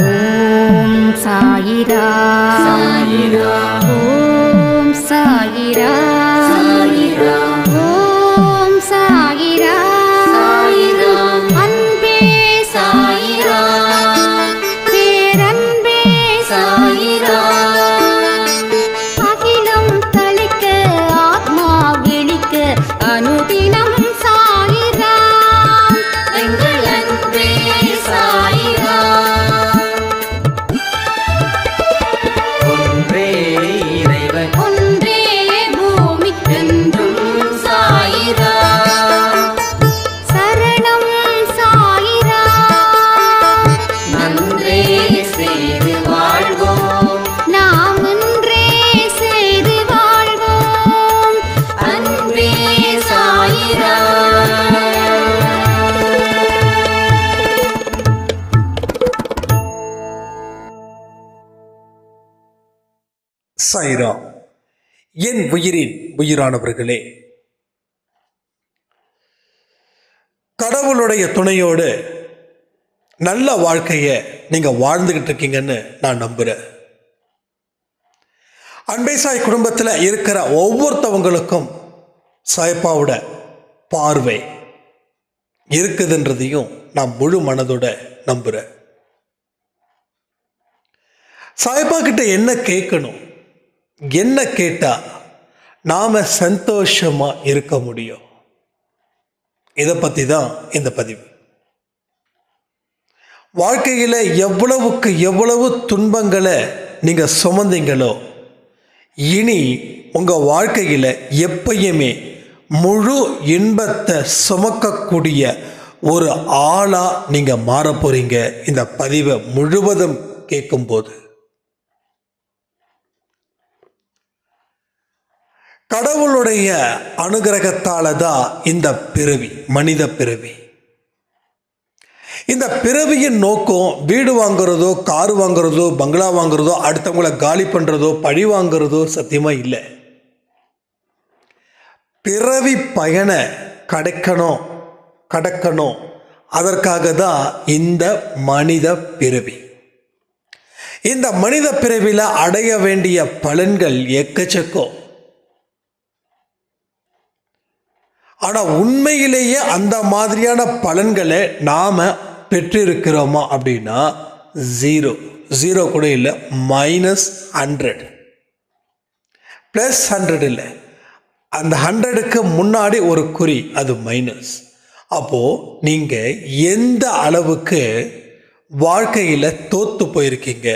ஓம் சாயிரா சாயிரா ஓம் சாயிரா சாயிரா ஓம் சாயிரா சாயிரா அன்பே சாயிரா பேரன்பே சாயிரா அகிலம் தளிக்க ஆத்மா விழிக்க அனுதினம் சாயிரா எங்கள் அன்பே சாயிரா ஒன்றே இறைவன் ஒன்றே பூமிக்கென்றும் சாயிரா சரணம் சாயிரா நன்றே செய்து வாழ்வோம் நாம் ஒன்றே செய்து வாழ்வோம் அன்பே சாயிரா சாயிரா. என் உயிரின் உயிரானவர்களே, கடவுளுடைய துணையோடு நல்ல வாழ்க்கையை நீங்க வாழ்ந்துகிட்டு இருக்கீங்கன்னு நான் நம்புறேன். அன்பே சாய் குடும்பத்தில் இருக்கிற ஒவ்வொருத்தவங்களுக்கும் சாயப்பாவோட பார்வை இருக்குதுன்றதையும் நான் முழு மனதோட நம்புறேன். சாயப்பா கிட்ட என்ன கேட்கணும், என்ன கேட்டா நாம சந்தோஷமா இருக்க முடியும், இதை பத்தி தான் இந்த பதிவு. வாழ்க்கையில எவ்வளவுக்கு எவ்வளவு துன்பங்களை நீங்க சுமந்தீங்களோ, இனி உங்க வாழ்க்கையில எப்பயுமே முழு இன்பத்தை சுமக்கக்கூடிய ஒரு ஆளா நீங்க மாற போறீங்க. இந்த பதிவை முழுவதும் கேட்கும்போது கடவுளுடைய அனுகிரகத்தால தான் இந்த பிறவி, மனித பிறவி. இந்த பிறவியின் நோக்கம் வீடு வாங்குறதோ, கார் வாங்குறதோ, பங்களா வாங்குறதோ, அடுத்தவங்களை காலி பண்றதோ, பழி வாங்குறதோ சத்தியமா இல்லை. பிறவி பயனை கடக்கணும், அதற்காக தான் இந்த மனித பிறவி. இந்த மனித பிறவில அடைய வேண்டிய பலன்கள் எக்கச்சக்கம். ஆனா உண்மையிலேயே அந்த மாதிரியான பலன்களை நாம பெற்றிருக்கிறோமா அப்படின்னா ஜீரோ கூட இல்லை, -100. +100 இல்லை, அந்த 100க்கு முன்னாடி ஒரு குறி, அது மைனஸ். அப்போ நீங்க எந்த அளவுக்கு வாழ்க்கையில தோத்து போயிருக்கீங்க.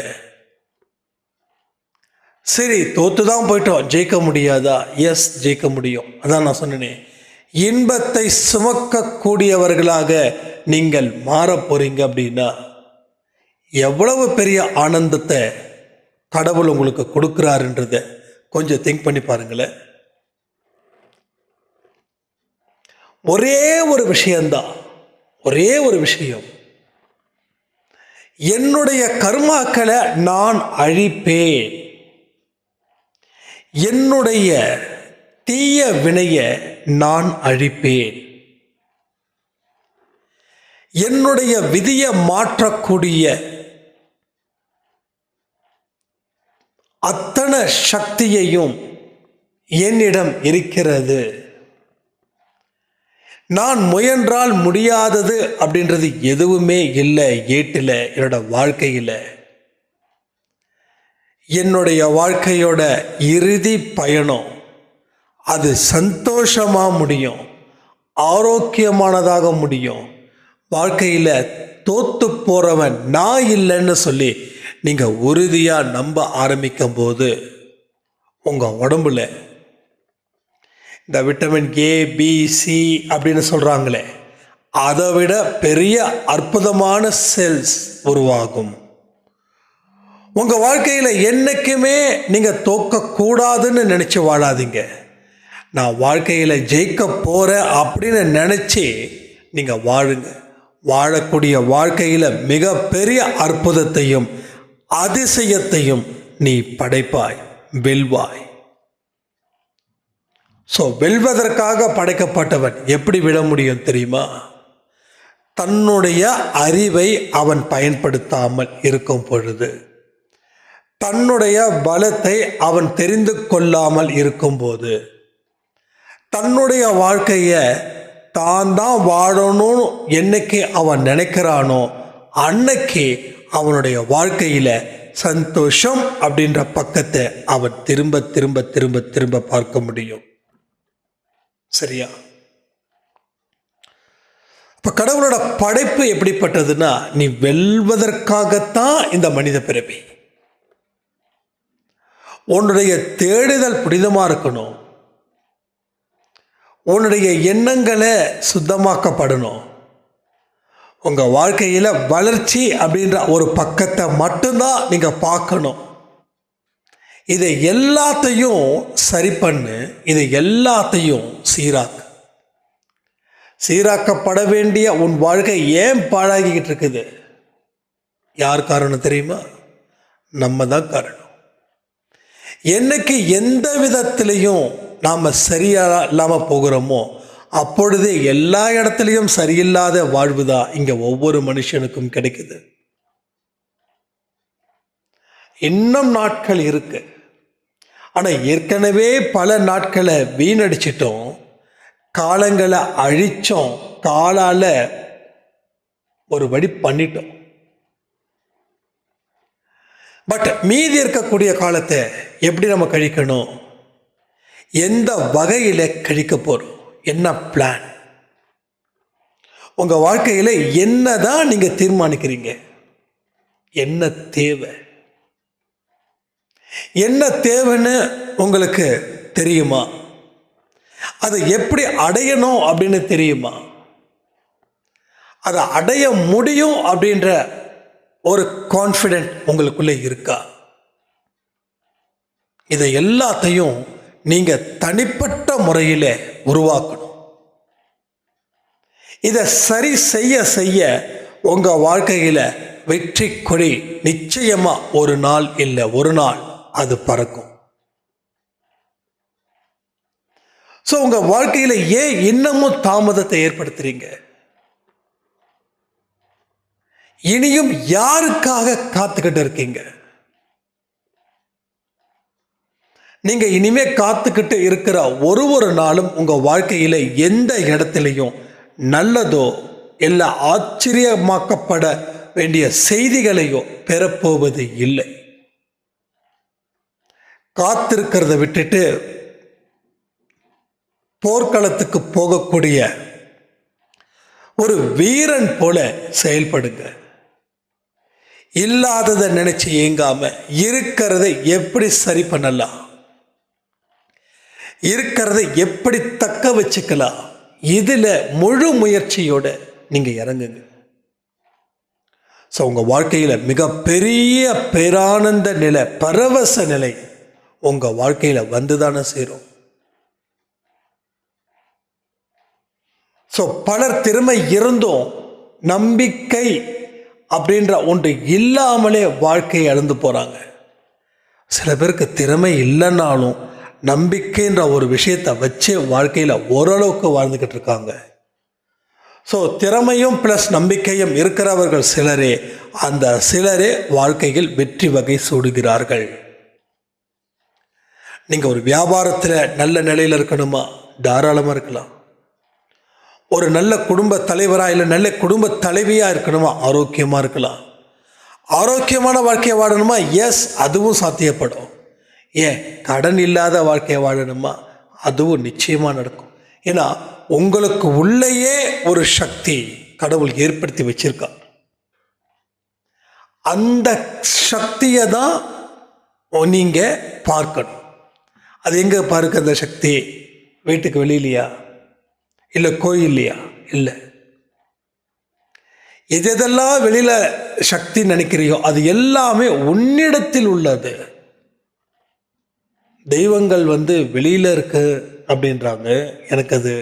சரி, தோத்து தான் போயிட்டோம், ஜெயிக்க முடியாதா? எஸ், ஜெயிக்க முடியும். அதான் நான் சொன்னேனே, இன்பத்தை சுமக்கக்கூடியவர்களாக நீங்கள் மாற போறீங்க. அப்படின்னா எவ்வளவு பெரிய ஆனந்தத்தை கடவுள் உங்களுக்கு கொடுக்கிறாருன்றத கொஞ்சம் திங்க் பண்ணி பாருங்களேன். ஒரே ஒரு விஷயம்தான், ஒரே ஒரு விஷயம். என்னுடைய கர்மாக்களை நான் அழிப்பேன், என்னுடைய தீய வினைய நான் அழிப்பேன், என்னுடைய விதியை மாற்றக்கூடிய அத்தனை சக்தியையும் என்னிடம் இருக்கிறது. நான் முயன்றால் முடியாதது அப்படின்றது எதுவுமே இல்லை ஏட்டில், என்னோட வாழ்க்கையில். என்னுடைய வாழ்க்கையோட இறுதி பயணம் அது சந்தோஷமாக முடியும், ஆரோக்கியமானதாக முடியும். வாழ்க்கையில் தோத்து போகிறவன் நான் இல்லைன்னு சொல்லி நீங்கள் உறுதியாக நம்ப ஆரம்பிக்கும் போது உங்கள் உடம்புல இந்த விட்டமின் ஏ, பி, சி அப்படின்னு சொல்கிறாங்களே, அதை விட பெரிய அற்புதமான செல்ஸ் உருவாகும். உங்கள் வாழ்க்கையில் என்றைக்குமே நீங்கள் தோக்கக்கூடாதுன்னு நினச்சி வாழாதீங்க. நான் வாழ்க்கையில் ஜெயிக்க போகிறேன் அப்படின்னு நினச்சி நீங்கள் வாழுங்க. வாழக்கூடிய வாழ்க்கையில் மிகப்பெரிய அற்புதத்தையும் அதிசயத்தையும் நீ படைப்பாய், வெல்வாய். ஸோ வெல்வதற்காக படைக்கப்பட்டவன் எப்படி விட முடியும் தெரியுமா? தன்னுடைய அறிவை அவன் பயன்படுத்தாமல் இருக்கும் பொழுது, தன்னுடைய பலத்தை அவன் தெரிந்து கொள்ளாமல் இருக்கும்போது, தன்னுடைய வாழ்க்கையை தான் தான் வாழணும்னு என்னைக்கு அவன் நினைக்கிறானோ அன்னைக்கு அவனுடைய வாழ்க்கையில் சந்தோஷம் அப்படின்ற பக்கத்தை அவன் திரும்ப திரும்ப திரும்ப திரும்ப பார்க்க முடியும். சரியா? இப்போ கடவுளோட படைப்பு எப்படிப்பட்டதுன்னா, நீ வெல்வதற்காகத்தான் இந்த மனித பிறவி. உன்னுடைய தேடுதல் புனிதமாக இருக்கணும், உன்னுடைய எண்ணங்களை சுத்தமாக்கப்படணும், உங்கள் வாழ்க்கையில் வளர்ச்சி அப்படின்ற ஒரு பக்கத்தை மட்டும்தான் நீங்கள் பார்க்கணும். இதை எல்லாத்தையும் சரி பண்ணு, இதை எல்லாத்தையும் சீராக்கு. சீராக்கப்பட வேண்டிய உன் வாழ்க்கை ஏன் பாழாகிக்கிட்டு இருக்குது? யார் காரணம் தெரியுமா? நம்ம தான் காரணம். என்னைக்கு எந்த விதத்திலையும் நாம் சரியாக இல்லாமல் போகிறோமோ அப்பொழுதே எல்லா இடத்துலையும் சரியில்லாத வாழ்வு தான் இங்கே ஒவ்வொரு மனுஷனுக்கும் கிடைக்குது. இன்னும் நாட்கள் இருக்கு, ஆனால் ஏற்கனவே பல நாட்களை வீணடிச்சிட்டோம், காலங்களை அழிச்சோம், காலால் ஒரு வழி பண்ணிட்டோம். பட் மீதி இருக்கக்கூடிய காலத்தை எப்படி நம்ம கழிக்கணும், எந்த வகையில் கழிக்க போகிறோம், என்ன பிளான், உங்கள் வாழ்க்கையில் என்ன தான் நீங்கள் தீர்மானிக்கிறீங்க, என்ன தேவை, என்ன தேவைன்னு உங்களுக்கு தெரியுமா? அதை எப்படி அடையணும் அப்படின்னு தெரியுமா? அதை அடைய முடியும் அப்படின்ற ஒரு கான்ஃபிடென்ட் உங்களுக்குள்ளே இருக்கா? இதை எல்லாத்தையும் நீங்கள் தனிப்பட்ட முறையில் உருவாக்கணும். இதை சரி செய்ய செய்ய உங்கள் வாழ்க்கையில் வெற்றி கொடி நிச்சயமாக ஒரு நாள் இல்லை ஒரு நாள் அது பறக்கும். ஸோ உங்கள் வாழ்க்கையில் ஏன் இன்னமும் தாமதத்தை ஏற்படுத்துறீங்க? இனியும் யாருக்காக காத்துக்கிட்டு இருக்கீங்க? நீங்கள் இனிமே காத்துக்கிட்டு இருக்கிற ஒரு நாளும் உங்கள் வாழ்க்கையில் எந்த இடத்துலையும் நல்லதோ இல்லை ஆச்சரியமாக்கப்பட வேண்டிய செய்திகளையோ பெறப்போவது இல்லை. காத்திருக்கிறத விட்டுட்டு போர்க்களத்துக்கு போகக்கூடிய ஒரு வீரன் போல செயல்படுங்க. இல்லாததை நினைச்சு ஏங்காம இருக்கிறதை எப்படி சரி பண்ணலாம், இருக்கிறதை எப்படி தக்க வச்சுக்கலாம், இதில் முழு முயற்சியோட நீங்கள் இறங்குங்க. ஸோ உங்கள் வாழ்க்கையில் மிகப்பெரிய பேரானந்த நிலை, பரவச நிலை உங்கள் வாழ்க்கையில் வந்து தானே சேரும். ஸோ பலர் திறமை இருந்தும் நம்பிக்கை அப்படின்ற ஒன்று இல்லாமலே வாழ்க்கையை இழந்து போகிறாங்க. சில பேருக்கு திறமை இல்லைன்னாலும் நம்பிக்கைன்ற ஒரு விஷயத்தை வச்சு வாழ்க்கையில் ஓரளவுக்கு வாழ்ந்துக்கிட்டு இருக்காங்க. ஸோ திறமையும் ப்ளஸ் நம்பிக்கையும் இருக்கிறவர்கள் சிலரே, அந்த சிலரே வாழ்க்கையில் வெற்றி வகை சூடுகிறார்கள். நீங்கள் ஒரு வியாபாரத்தில் நல்ல நிலையில் இருக்கணுமா? தாராளமாக இருக்கலாம். ஒரு நல்ல குடும்ப தலைவராக இல்லை நல்ல குடும்ப தலைவியாக இருக்கணுமா? ஆரோக்கியமாக இருக்கலாம். ஆரோக்கியமான வாழ்க்கையை வாழணுமா? எஸ், அதுவும் சாத்தியப்படும். ஏன் கடன் இல்லாத வாழ்க்கையை வாழணுமா? அதுவும் நிச்சயமாக நடக்கும். ஏன்னா உங்களுக்கு உள்ளேயே ஒரு சக்தி கடவுள் ஏற்படுத்தி வச்சிருக்கா. அந்த சக்தியை தான் நீங்கள் பார்க்கணும். அது எங்கே பாருங்க அந்த சக்தி? வீட்டுக்கு வெளியிலையா, இல்லை கோயில்லையா? இல்லை. எதெல்லாம் வெளியில் சக்தி நினைக்கிறியோ அது எல்லாமே உன்னிடத்தில் உள்ளது. தெய்வங்கள் வெளியில் இருக்கு அப்படின்றாங்க, எனக்கு அது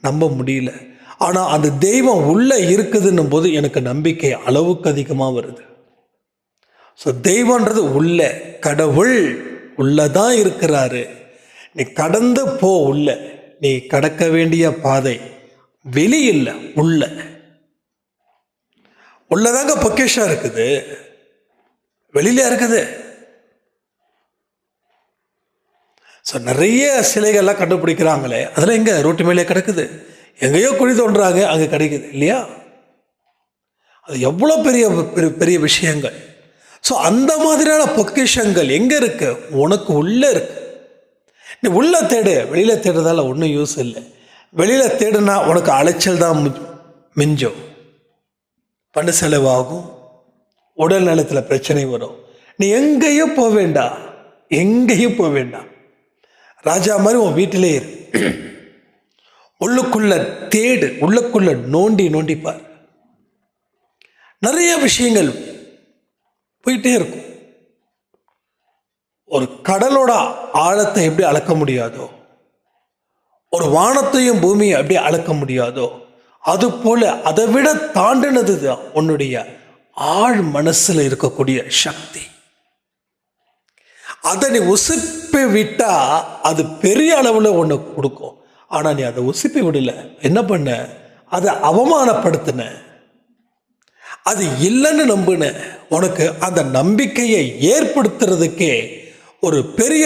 நம்ப முடியல. ஆனால் அந்த தெய்வம் உள்ளே இருக்குதுன்னும் போது எனக்கு நம்பிக்கை அளவுக்கு அதிகமாக வருது. ஸோ தெய்வன்றது உள்ள, கடவுள் உள்ளதான் இருக்கிறாரு. நீ கடந்து போ, உள்ள நீ கடக்க வேண்டிய பாதை வெளியில் உள்ள உள்ளதாங்க பொக்கிஷம் இருக்குது, வெளியில இருக்குது. ஸோ நிறைய சிலைகள்லாம் கண்டுபிடிக்கிறாங்களே, அதெல்லாம் எங்கே ரோட்டு மேலே கிடக்குது, எங்கேயோ குழி தோன்றாங்க அங்கே கிடைக்குது இல்லையா? அது எவ்வளோ பெரிய பெரிய விஷயங்கள். ஸோ அந்த மாதிரியான பொக்கிஷங்கள் எங்கே இருக்கு? உனக்கு உள்ளே இருக்கு. நீ உள்ளே தேடு, வெளியில் தேடுறதால ஒன்றும் யூஸ் இல்லை. வெளியில் தேடுனா உனக்கு அலைச்சல் தான் மிஞ்சும், பண செலவாகும், உடல் நலத்தில் பிரச்சனை வரும். நீ எங்கேயும் போக வேண்டாம், எங்கேயும் போக வேண்டாம். ராஜா மாதிரி உன் வீட்டிலே இரு. உள்ளுக்குள்ள தேடு, உள்ளுக்குள்ள நோண்டி நோண்டிப்பார். நிறைய விஷயங்கள் போயிட்டே இருக்கும். ஒரு கடலோட ஆழத்தை எப்படி அளக்க முடியாதோ, ஒரு வானத்தையும் பூமியை எப்படி அளக்க முடியாதோ, அது போல அதை விட தாண்டினது தான் உன்னுடைய ஆழ் மனசுல இருக்கக்கூடிய சக்தி. அதை நீ உசுப்பி விட்டா அது பெரிய அளவில் ஒன்று கொடுக்கும். ஆனால் நீ அதை உசுப்பி விடல, என்ன பண்ண? அதை அவமானப்படுத்தின, அது இல்லைன்னு நம்பின. உனக்கு அந்த நம்பிக்கையை ஏற்படுத்துறதுக்கே ஒரு பெரிய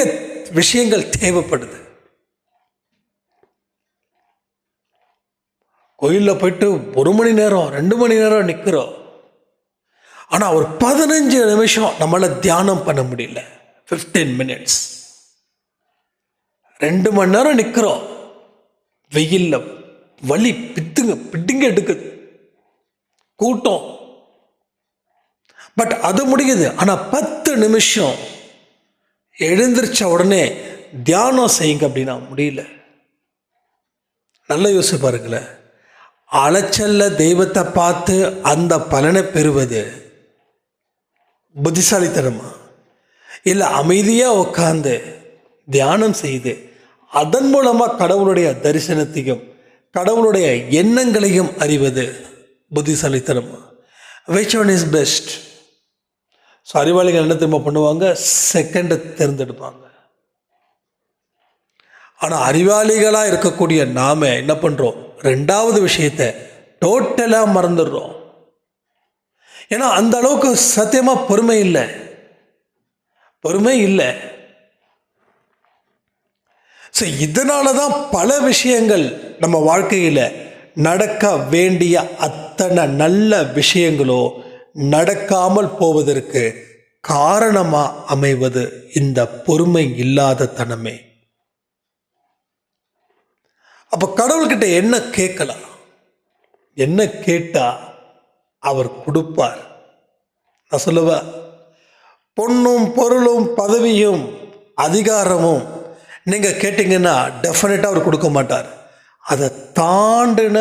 விஷயங்கள் தேவைப்படுது. கோயிலில் போயிட்டு 1 மணி நேரம் 2 மணி நேரம் நிற்கிறோம், ஆனால் ஒரு 15 நிமிஷம் நம்மளால் தியானம் பண்ண முடியல. 15 minutes, 2 மணி நேரம் நிற்கிறோம், வெயில்ல வலி பிட்டுங்க எடுக்குது, கூட்டம். பட் அது முடியுது. ஆனால் 10 நிமிஷம் எழுந்திரிச்ச உடனே தியானம் செய்யுங்க அப்படின்னா முடியல. நல்ல யோசிச்சு பாருங்களேன். அலைச்சல்ல தெய்வத்தை பார்த்து அந்த பலனை பெறுவது புத்திசாலித்தனமா, இல்லை அமைதியாக உட்கார்ந்து தியானம் செய்து அதன் மூலமாக கடவுளுடைய தரிசனத்தையும் கடவுளுடைய எண்ணங்களையும் அறிவது புத்திசாலித்தனமா? Which one is best? So அறிவாளிகள் என்ன திரும்ப பண்ணுவாங்க? செகண்டை தேர்ந்தெடுப்பாங்க. ஆனால் அறிவாளிகளாக இருக்கக்கூடிய நாம என்ன பண்ணுறோம்? 2வது விஷயத்தை டோட்டலாக மறந்துடுறோம். ஏன்னா அந்த அளவுக்கு சத்தியமாக பொறுமை இல்லை. ஸோ இதனால தான் பல விஷயங்கள் நம்ம வாழ்க்கையில் நடக்க வேண்டிய அத்தனை நல்ல விஷயங்களோ நடக்காமல் போவதற்கு காரணமாக அமைவது இந்த பொறுமை இல்லாத தனமே. அப்போ கடவுள்கிட்ட என்ன கேட்கலாம்? என்ன கேட்டா அவர் கொடுப்பார்? நான் சொல்லுவேன், பொண்ணும் பொருளும் பதவியும் அதிகாரமும் நீங்கள் கேட்டிங்கன்னா டெஃபினட்டாக அவர் கொடுக்க மாட்டார். அதை தாண்டின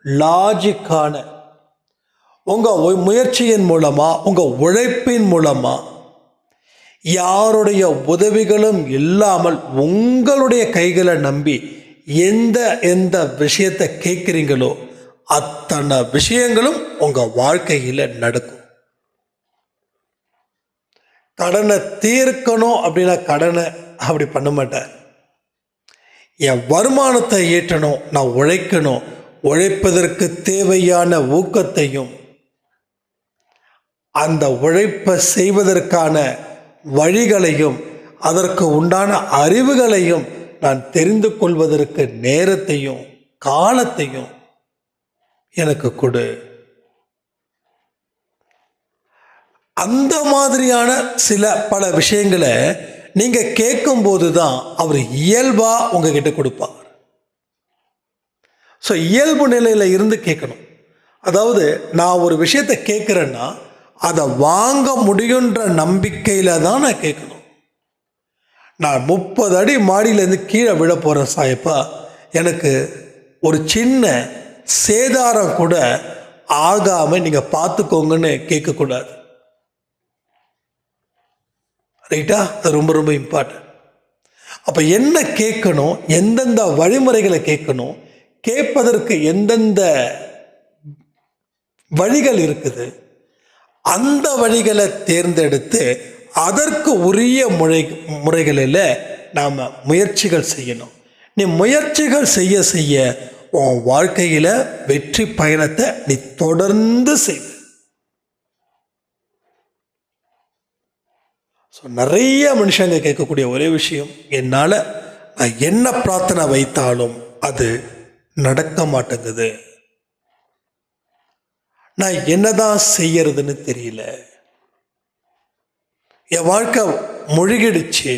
லாஜிக்கான உங்கள் முயற்சியின் மூலமாக, உங்கள் உழைப்பின் மூலமாக, யாருடைய உதவிகளும் இல்லாமல் உங்களுடைய கைகளை நம்பி எந்த விஷயத்தை கேட்குறீங்களோ அத்தனை விஷயங்களும் உங்கள் வாழ்க்கையில் நடக்கும். கடனை தீர்க்கணும் அப்படின்னா கடனை அப்படி பண்ண மாட்டேன். என் வருமானத்தை ஏற்றணும், நான் உழைக்கணும், உழைப்பதற்கு தேவையான ஊக்கத்தையும் அந்த உழைப்பை செய்வதற்கான வழிகளையும் அதற்கு உண்டான அறிவுகளையும் நான் தெரிந்து கொள்வதற்கு நேரத்தையும் காலத்தையும் எனக்கு கொடு. அந்த மாதிரியான பல விஷயங்களை நீங்கள் கேட்கும்போது தான் அவர் இயல்பாக உங்ககிட்ட கொடுப்பார். ஸோ இயல்பு நிலையில் இருந்து கேட்கணும். அதாவது நான் ஒரு விஷயத்தை கேட்குறேன்னா அதை வாங்க முடியுன்ற நம்பிக்கையில் தான் நான் கேட்கணும். நான் 30 அடி மாடியிலேருந்து கீழே விழ போகிறேன் சாயப்பா, எனக்கு ஒரு சின்ன சேதாரம் கூட ஆகாமல் நீங்கள் பார்த்துக்கோங்கன்னு கேட்கக்கூடாது. ரைட்டா? அது ரொம்ப ரொம்ப இம்பார்ட்டன்ட். அப்போ என்ன கேட்கணும், எந்தெந்த வழிமுறைகளை கேட்கணும், கேட்பதற்கு எந்தெந்த வழிகள் இருக்குது, அந்த வழிகளை தேர்ந்தெடுத்து அதற்கு உரிய முறைகளில் நாம் முயற்சிகள் செய்யணும். நீ முயற்சிகள் செய்ய உன் வாழ்க்கையில் வெற்றி பயணத்தை நீ தொடர்ந்து செய்வ. ஸோ நிறைய மனுஷங்க கேட்கக்கூடிய ஒரே விஷயம், என்னால் நான் என்ன பிரார்த்தனை வைத்தாலும் அது நடக்க மாட்டேங்குது, நான் என்னதான் செய்யறதுன்னு தெரியல, என் வாழ்க்கை முழுகிடுச்சு.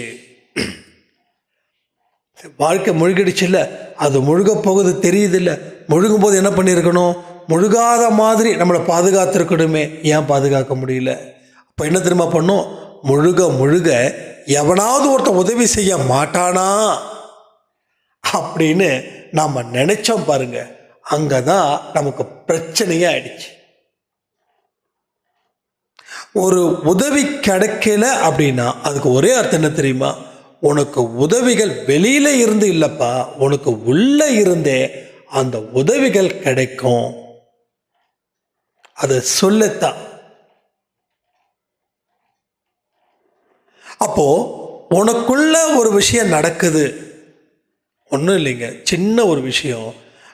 வாழ்க்கை முழுகிடுச்சு இல்லை, அது முழுக போகுது தெரியுது இல்லை. முழுகும் போது என்ன பண்ணியிருக்கணும், முழுகாத மாதிரி நம்மளை பாதுகாத்துருக்கணுமே, ஏன் பாதுகாக்க முடியல? அப்போ என்ன தெரியுமா பண்ணும், முழுக முழுக எவனாவது ஒருத்தன் உதவி செய்ய மாட்டானா அப்படின்னு நாம் நினைச்சோம் பாருங்க, அங்கே தான் நமக்கு பிரச்சனையே ஆயிடுச்சு. ஒரு உதவி கிடைக்கல அப்படின்னா அதுக்கு ஒரே அர்த்தம் என்ன தெரியுமா, உனக்கு உதவிகள் வெளியில இருந்து இல்லப்பா, உனக்கு உள்ள இருந்தே அந்த உதவிகள் கிடைக்கும். அது சொல்லத்தான். அப்போ உனக்குள்ள ஒரு விஷயம் நடக்குது, ஒன்றும் இல்லைங்க, சின்ன ஒரு விஷயம்,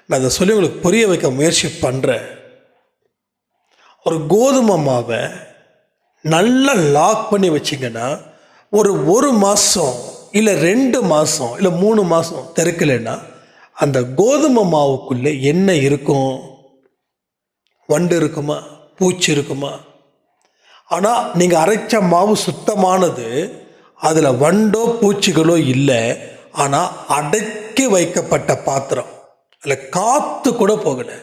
நான் அதை சொல்லி உங்களுக்கு புரிய வைக்க முயற்சி பண்ணுறேன். ஒரு கோதுமை மாவை நல்லா லாக் பண்ணி வச்சிங்கன்னா ஒரு மாதம் இல்லை 2 மாதம் இல்லை 3 மாதம் திறக்கலைன்னா அந்த கோதுமை மாவுக்குள்ளே என்ன இருக்கும்? வண்டு இருக்குமா, பூச்சி இருக்குமா? ஆனால் நீங்கள் அரைச்ச மாவு சுத்தமானது, அதில் வண்டோ பூச்சிகளோ இல்லை. ஆனால் அடக்கி வைக்கப்பட்ட பாத்திரம், அதில் காற்று கூட போகலை.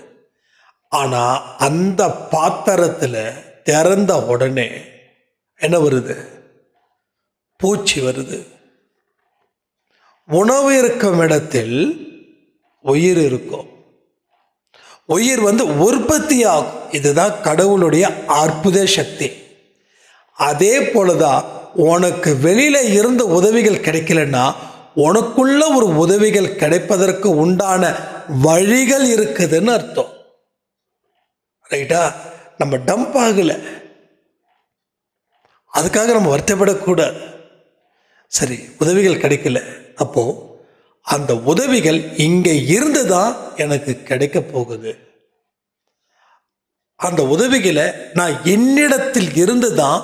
ஆனால் அந்த பாத்திரத்தில் திறந்த உடனே என்ன வருது? பூச்சி வருது. உணவு இருக்கும் இடத்தில் உயிர் இருக்கும். உயிர் உற்பத்தி ஆகும். இதுதான் கடவுளுடைய அற்புத சக்தி. அதே போலதான் உனக்கு வெளியில இருந்து உதவிகள் கிடைக்கலன்னா உனக்குள்ள ஒரு உதவிகள் கிடைப்பதற்கு உண்டான வழிகள் இருக்குதுன்னு அர்த்தம். ரைட்டா? நம்ம டம்ப் ஆகல, அதுக்காக நம்ம வருத்தப்படக்கூடாது. சரி, உதவிகள் கிடைக்கல, அப்போ அந்த உதவிகள் இங்கே இருந்து தான் எனக்கு கிடைக்க போகுது. அந்த உதவிகளை நான் என்னிடத்தில் இருந்து தான்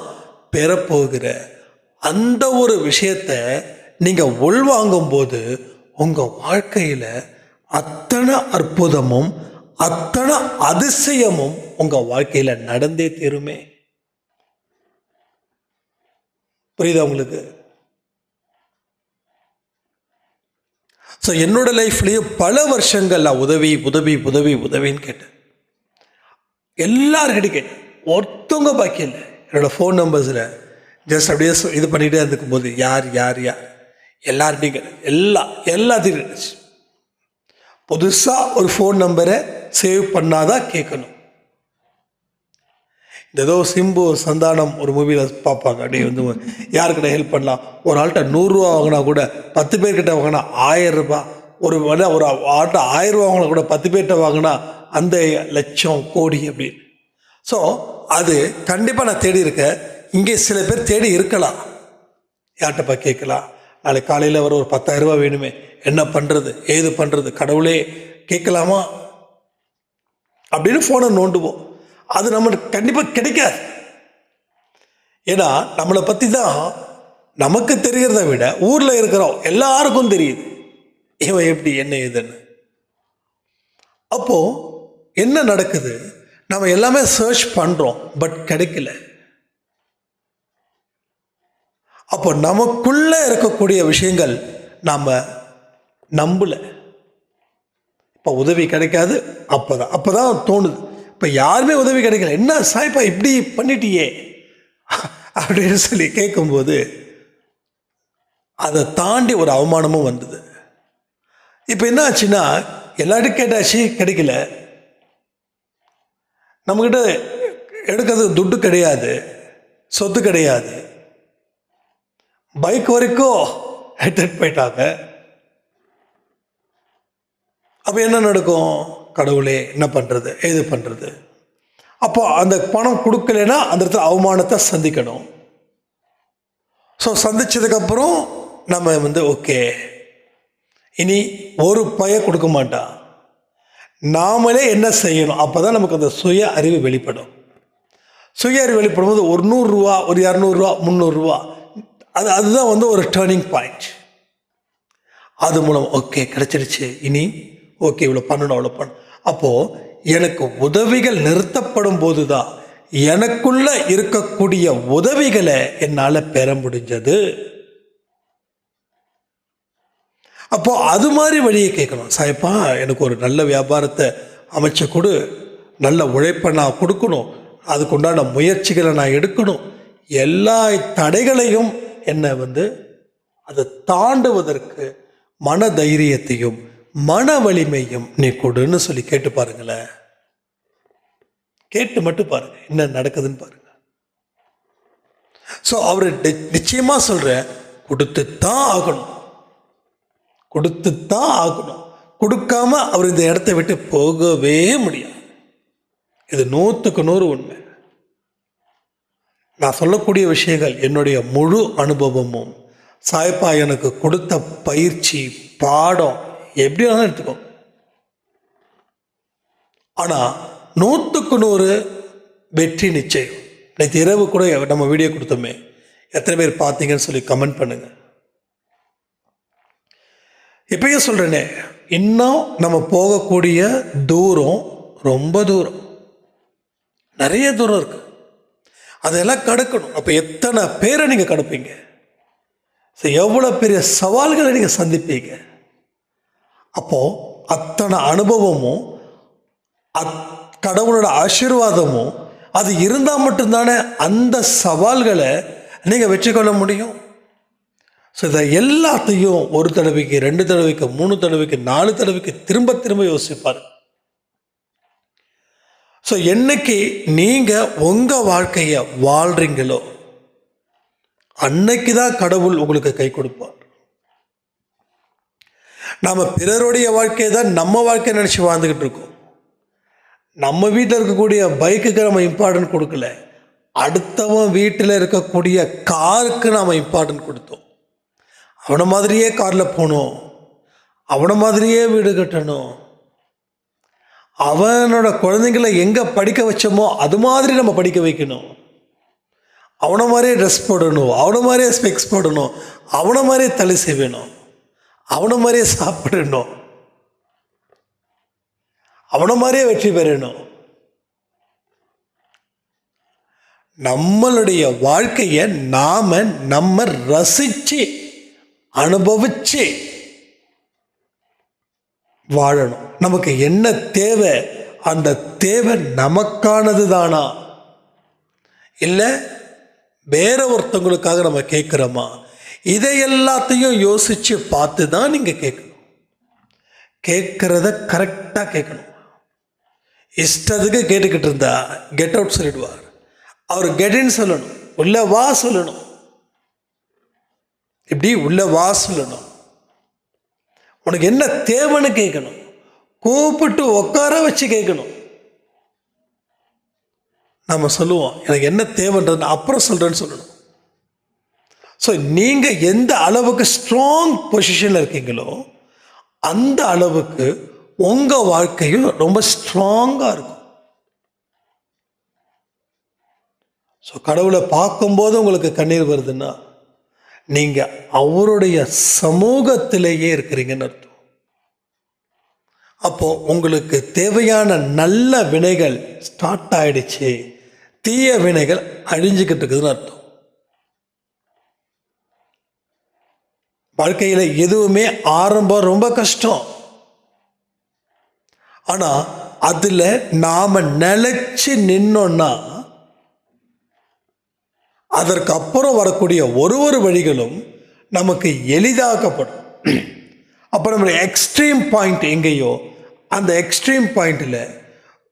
பெறப்போகிற அந்த ஒரு விஷயத்தை நீங்கள் உள்வாங்கும் போது உங்கள் வாழ்க்கையில் அத்தனை அற்புதமும் அத்தனை அதிசயமும் உங்கள் வாழ்க்கையில் நடந்தே தீருமே. புரியுதா உங்களுக்கு? ஸோ என்னோட லைஃப்லேயும் பல வருஷங்கள் நான் உதவின்னு கேட்டேன். எல்லாருக்கிட்டையும் கேட்டேன், ஒருத்தவங்க பாக்கி இல்லை. என்னோடய ஃபோன் நம்பர்ஸில் ஜஸ்ட் அப்படியே இது பண்ணிகிட்டே இருந்துக்கும்போது யார் எல்லார்ட்டையும் எல்லாத்தையும் இருந்துச்சு. புதுசாக ஒரு ஃபோன் நம்பரை சேவ் பண்ணாதான் கேட்கணும். இந்த ஏதோ சிம்பு சந்தானம் ஒரு மூவியில் பார்ப்பாங்க, அப்படியே யாருக்கிட்ட ஹெல்ப் பண்ணலாம், ஒரு ஆள்கிட்ட 100 ரூபா வாங்கினா கூட 10 பேர்கிட்ட வாங்கினா 1000 ரூபாய், ஒரு ஆள்கிட்ட 1000 ரூபா வாங்கினா கூட 10 பேர்கிட்ட வாங்கினா அந்த லட்சம் கோடி அப்படின்னு. ஸோ அது கண்டிப்பாக நான் தேடி இருக்கேன். இங்கே சில பேர் தேடி இருக்கலாம், யார்கிட்டப்பா கேட்கலாம், நாளைக்கு காலையில் வர ஒரு 10,000 ரூபா வேணுமே, என்ன பண்ணுறது ஏது பண்ணுறது, கடவுளே கேட்கலாமா அப்படின்னு ஃபோனை நோண்டுவோம். அது நம்மளுக்கு கண்டிப்பாக கிடைக்காது. ஏன்னா நம்மளை பற்றி தான் நமக்கு தெரிகிறத விட ஊரில் இருக்கிறோம் எல்லாருக்கும் தெரியுது இவன் எப்படி என்ன ஏதுன்னு. அப்போ என்ன நடக்குது, நம்ம எல்லாமே சர்ச் பண்ணுறோம், பட் கிடைக்கல. அப்போ நமக்குள்ள இருக்கக்கூடிய விஷயங்கள் நாம் நம்பல. இப்போ உதவி கிடைக்காது. அப்போதான் தோணுது, இப்போ யாருமே உதவி கிடைக்கல, என்ன சாய்ப்பா இப்படி பண்ணிட்டியே அப்படின்னு சொல்லி கேட்கும்போது அதை தாண்டி ஒரு அவமானமும் வந்தது. இப்போ என்ன ஆச்சுன்னா, எல்லார்ட்டும் கேட்டாச்சு, கிடைக்கல. நம்மக்கிட்ட எடுக்கிறது துட்டு கிடையாது, சொத்து கிடையாது, பைக் வரைக்கும் எடுத்துட்டு போயிட்டாங்க. அப்போ என்ன நடக்கும், கடவுளே என்ன பண்ணுறது ஏது பண்ணுறது. அப்போ அந்த பணம் கொடுக்கலைன்னா அந்த இடத்துல அவமானத்தை சந்திக்கணும். ஸோ சந்திச்சதுக்கப்புறம் நம்ம ஓகே இனி ஒரு பய கொடுக்க மாட்டான், நாமளே என்ன செய்யணும், அப்போ தான் நமக்கு அந்த சுய அறிவு வெளிப்படும். சுய அறிவு வெளிப்படும் போது ஒரு 100 ரூபா, ஒரு 200 ரூபா, 300 ரூபா, அதுதான் வந்து ஒரு டேர்னிங் பாயிண்ட். அது மூலம் ஓகே கிடைச்சிருச்சு, இனி ஓகே இவ்வளோ பண்ணணும் அவ்வளோ பண்ணணும். அப்போது எனக்கு உதவிகள் நிறுத்தப்படும் போது தான் எனக்குள்ள இருக்கக்கூடிய உதவிகளை என்னால் பெற முடிஞ்சது. அப்போது அது மாதிரி வழியை கேட்கணும். சாயப்பா எனக்கு ஒரு நல்ல வியாபாரத்தை அமைச்சு கொடு, நல்ல உழைப்பை நான் கொடுக்கணும், அதுக்குண்டான முயற்சிகளை நான் எடுக்கணும், எல்லா தடைகளையும் என்னை வந்து அதை தாண்டுவதற்கு மன தைரியத்தையும் மன வலிமையும் நீ கொடுன்னு சொல்லி கேட்டு பாருங்களேன். கேட்டு மட்டும் பாருங்க என்ன நடக்குதுன்னு பாருங்க. ஸோ அவர் நிச்சயமா சொல்ற கொடுத்துத்தான் ஆகணும், கொடுத்துத்தான் ஆகணும். கொடுக்காம அவர் இந்த இடத்த விட்டு போகவே முடியாது. இது 100க்கு 100 உண்மை. நான் சொல்லக்கூடிய விஷயங்கள் என்னுடைய முழு அனுபவமும் சாயப்பா எனக்கு கொடுத்த பயிற்சி பாடம் எப்படி வேணாலும் எடுத்துக்கோ. ஆனால் 100க்கு 100 வெற்றி நிச்சயம். நேற்று இரவு கூட நம்ம வீடியோ கொடுத்தோமே, எத்தனை பேர் பார்த்தீங்கன்னு சொல்லி கமெண்ட் பண்ணுங்க. இப்பயும் சொல்கிறேனே, இன்னும் நம்ம போகக்கூடிய தூரம் ரொம்ப தூரம், நிறைய தூரம் இருக்கு. அதெல்லாம் கடக்கணும். அப்போ எத்தனை பேரை நீங்கள் கடப்பீங்க, எவ்வளோ பெரிய சவால்களை நீங்கள் சந்திப்பீங்க. அப்போது அத்தனை அனுபவமும் கடவுளோட ஆசீர்வாதமும் அது இருந்தால் மட்டும்தானே அந்த சவால்களை நீங்கள் வெற்றி கொள்ள முடியும். ஸோ இதை எல்லாத்தையும் ஒரு தடவைக்கு 2 தடவைக்கு 3 தடவைக்கு 4 தடவைக்கு திரும்ப திரும்ப யோசிப்பார். ஸோ என்னைக்கு நீங்கள் உங்கள் வாழ்க்கையை வாழ்கிறீங்களோ அன்னைக்கு தான் கடவுள் உங்களுக்கு கை கொடுப்பார். நாம் பிறருடைய வாழ்க்கையை தான் நம்ம வாழ்க்கையை நினச்சி வாழ்ந்துக்கிட்டு இருக்கோம். நம்ம வீட்டில் இருக்கக்கூடிய பைக்குக்கு நம்ம இம்பார்ட்டன்ட் கொடுக்கல, அடுத்தவன் வீட்டில் இருக்கக்கூடிய காருக்கு நாம் இம்பார்ட்டன்ட் கொடுத்தோம். அவனை மாதிரியே காரில் போகணும், அவனை மாதிரியே வீடு கட்டணும், அவனோட குழந்தைங்களை எங்கே படிக்க வச்சோமோ அது மாதிரி நம்ம படிக்க வைக்கணும், அவனை மாதிரியே ட்ரெஸ் போடணும், அவனை மாதிரியே ஸ்பெக்ஸ் போடணும், அவனை மாதிரியே தலை செய்யணும், அவனை மாதிரியே சாப்பிடணும், அவனை மாதிரியே வெற்றி பெறணும். நம்மளுடைய வாழ்க்கையை நம்ம ரசிச்சு அனுபவிச்சு வாழணும். நமக்கு என்ன தேவை, அந்த தேவை நமக்கானது தானா, இல்லை வேற ஒருத்தவங்களுக்காக நம்ம கேட்குறோமா, இதை எல்லாத்தையும் யோசித்து பார்த்து தான் நீங்கள் கேட்கணும். கேட்குறத கரெக்டாக கேட்கணும். இஷ்டத்துக்கு கேட்டுக்கிட்டு இருந்தா கெட் அவுட் சொல்லிடுவார். அவர் கெட்டின்னு சொல்லணும், உள்ள வா சொல்லணும், இப்படி உள்ள வா சொல்லணும். உனக்கு என்ன தேவைன்னு கேட்கணும், கூப்பிட்டு உட்கார வச்சு கேட்கணும். நம்ம சொல்லுவோம் எனக்கு என்ன தேவைன்றது அப்புறம் சொல்கிறேன்னு சொல்லணும். ஸோ நீங்கள் எந்த அளவுக்கு ஸ்ட்ராங் பொசிஷனில் இருக்கீங்களோ அந்த அளவுக்கு உங்கள் வாழ்க்கையும் ரொம்ப ஸ்ட்ராங்காக இருக்கும். ஸோ கடவுளை பார்க்கும்போது உங்களுக்கு கண்ணீர் வருதுன்னா நீங்கள் அவருடைய சமூகத்திலேயே இருக்கிறீங்கன்னு அர்த்தம். அப்போது உங்களுக்கு தேவையான நல்ல வினைகள் ஸ்டார்ட் ஆகிடுச்சு, தீய வினைகள் அழிஞ்சிக்கிட்டு இருக்குதுன்னு அர்த்தம். வாழ்க்கையில் எதுவுமே ஆரம்பம் ரொம்ப கஷ்டம். ஆனால் அதில் நாம் நிலைச்சு நின்னோன்னா அதற்கு அப்புறம் வரக்கூடிய ஒரு வழிகளும் நமக்கு எளிதாக்கப்படும். அப்போ நம்மளுடைய எக்ஸ்ட்ரீம் பாயிண்ட் எங்கேயோ அந்த எக்ஸ்ட்ரீம் பாயிண்டில்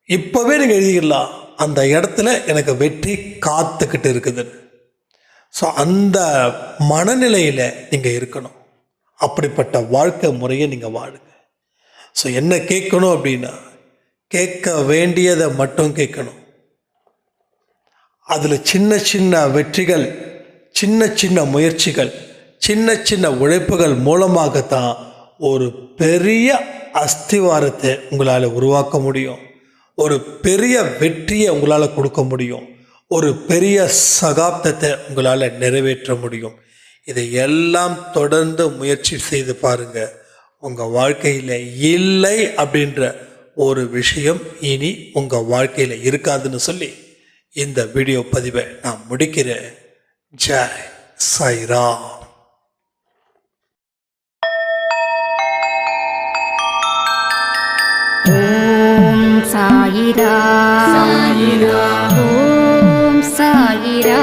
இப்போவே நீங்கள் எழுதிக்கலாம், அந்த இடத்துல எனக்கு வெற்றி காத்துக்கிட்டு இருக்குது. ஸோ அந்த மனநிலையில் நீங்கள் இருக்கணும். அப்படிப்பட்ட வாழ்க்கை முறையை நீங்கள் வாழுங்க. ஸோ என்ன கேட்கணும் அப்படின்னா, கேட்க வேண்டியதை மட்டும் கேட்கணும். அதில் சின்ன சின்ன வெற்றிகள், சின்ன சின்ன முயற்சிகள், சின்ன சின்ன உழைப்புகள் மூலமாகத்தான் ஒரு பெரிய அஸ்திவாரத்தை உங்களால் உருவாக்க முடியும். ஒரு பெரிய வெற்றியை உங்களால் கொடுக்க முடியும். ஒரு பெரிய சகாப்தத்தை உங்களால் நிறைவேற்ற முடியும். இதை எல்லாம் தொடர்ந்து முயற்சி செய்து பாருங்கள். உங்கள் வாழ்க்கையில் இல்லை அப்படின்ற ஒரு விஷயம் இனி உங்கள் வாழ்க்கையில் இருக்காதுன்னு சொல்லி இந்த வீடியோ பதிவை நான் முடிக்கிறேன். ஜெய் சாய்ராம். ஓம் சாயிரா சாயிரா ஓம் சாயிரா